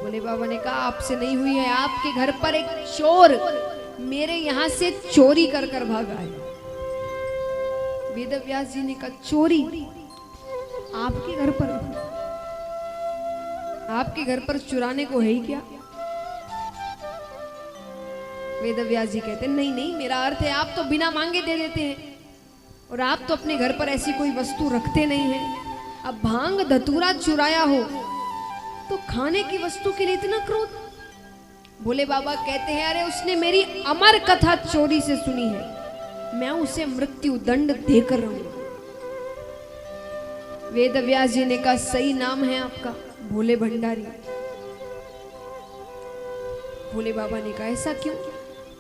भोले बाबा ने कहा आपसे नहीं हुई है, आपके घर पर एक चोर मेरे यहां से चोरी कर कर भागा है। वेद व्यास जी ने कहा चोरी आपके घर पर? आपके घर पर चुराने को है ही क्या? वेद व्यास जी कहते नहीं नहीं, मेरा अर्थ है आप तो बिना मांगे दे देते हैं और आप तो अपने घर पर ऐसी कोई वस्तु रखते नहीं हैं। अब भांग धतूरा चुराया हो तो खाने की वस्तु के लिए इतना क्रोध? भोले बाबा कहते हैं अरे उसने मेरी अमर कथा चोरी से सुनी है, मैं उसे मृत्यु दंड देकर रहूंगा। वेद व्यास जी ने कहा सही नाम है आपका, भोले भंडारी। भोले बाबा ने कहा ऐसा क्यों?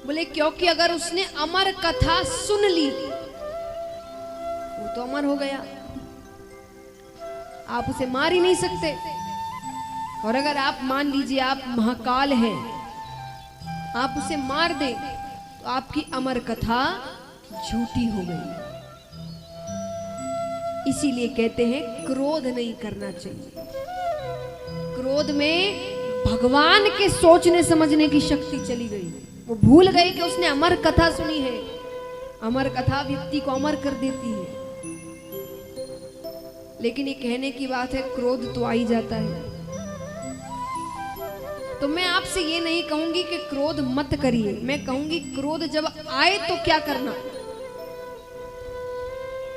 बोले क्योंकि अगर उसने अमर कथा सुन ली वो तो अमर हो गया, आप उसे मार ही नहीं सकते। और अगर आप मान लीजिए आप महाकाल हैं, आप उसे मार दे तो आपकी अमर कथा झूठी हो गई। इसीलिए कहते हैं क्रोध नहीं करना चाहिए। क्रोध में भगवान के सोचने समझने की शक्ति चली गई। वो भूल गए कि उसने अमर कथा सुनी है। अमर कथा व्यक्ति को अमर कर देती है। लेकिन ये कहने की बात है, क्रोध तो आ ही जाता है। तो मैं आपसे ये नहीं कहूंगी कि क्रोध मत करिए, मैं कहूंगी क्रोध जब आए तो क्या करना।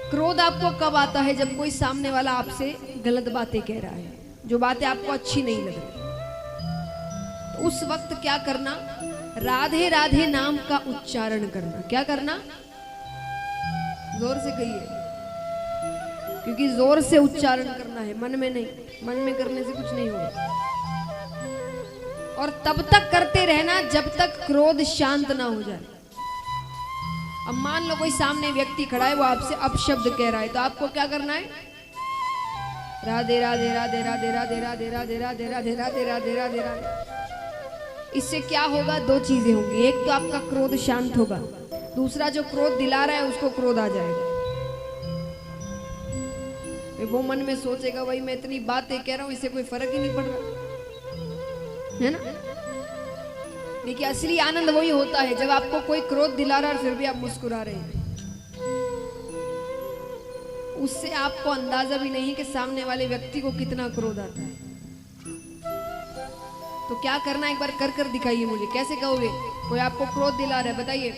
क्रोध आपको कब आता है? जब कोई सामने वाला आपसे गलत बातें कह रहा है, जो बातें आपको अच्छी नहीं लग रही, तो उस वक्त क्या करना? राधे राधे नाम का उच्चारण करना। क्या करना? जोर से कहिए, क्योंकि जोर से उच्चारण करना है, मन में नहीं। मन में करने से कुछ नहीं होगा। और तब तक करते रहना जब तक क्रोध शांत ना हो जाए। अब मान लो कोई सामने व्यक्ति खड़ा है, वो आपसे अपशब्द कह रहा है, तो आपको क्या करना है? राधे राधे राधे राधे राधे राधे राधे राधे राधे राधे राधे राधे राधे। इससे क्या होगा? दो चीजें होंगी। एक तो आपका क्रोध शांत होगा, दूसरा जो क्रोध दिला रहा है उसको क्रोध आ जाएगा। वो मन में सोचेगा भाई मैं इतनी बातें कह रहा हूं, इससे कोई फर्क ही नहीं पड़ रहा है ना। देखिए असली आनंद वही होता है जब आपको कोई क्रोध दिला रहा है और फिर भी आप मुस्कुरा रहे हैं। उससे आपको अंदाजा भी नहीं कि सामने वाले व्यक्ति को कितना क्रोध आता है। तो क्या करना, एक बार कर कर दिखाइए मुझे। कैसे कहोगे? कोई आपको क्रोध दिला रहा है, बताइए।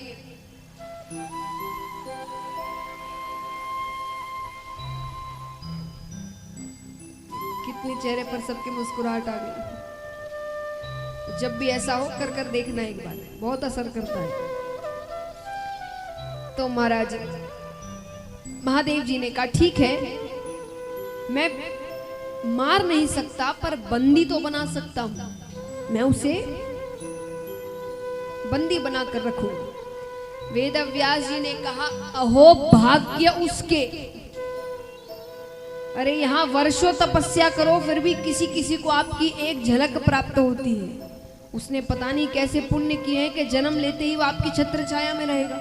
कितने चेहरे पर सबके मुस्कुराहट आ गई। जब भी ऐसा हो कर कर देखना एक बार, बहुत असर करता है। तो महाराज महादेव जी ने कहा ठीक है, मैं मार नहीं सकता पर बंदी तो बना सकता हूं। मैं उसे बंदी बनाकर रखूंगा। वेद व्यास जी ने कहा अहो भाग्य उसके। अरे यहां वर्षों तपस्या करो फिर भी किसी किसी को आपकी एक झलक प्राप्त होती है। उसने पता नहीं कैसे पुण्य किए हैं कि जन्म लेते ही वो आपकी छत्र छाया में रहेगा।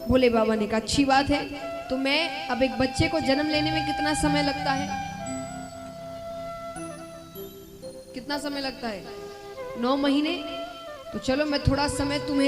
भोले बाबा ने कहा अच्छी बात है, तो मैं अब एक बच्चे को जन्म लेने में कितना समय लगता है? कितना समय लगता है? 9 महीने। तो चलो मैं थोड़ा समय तुम्हें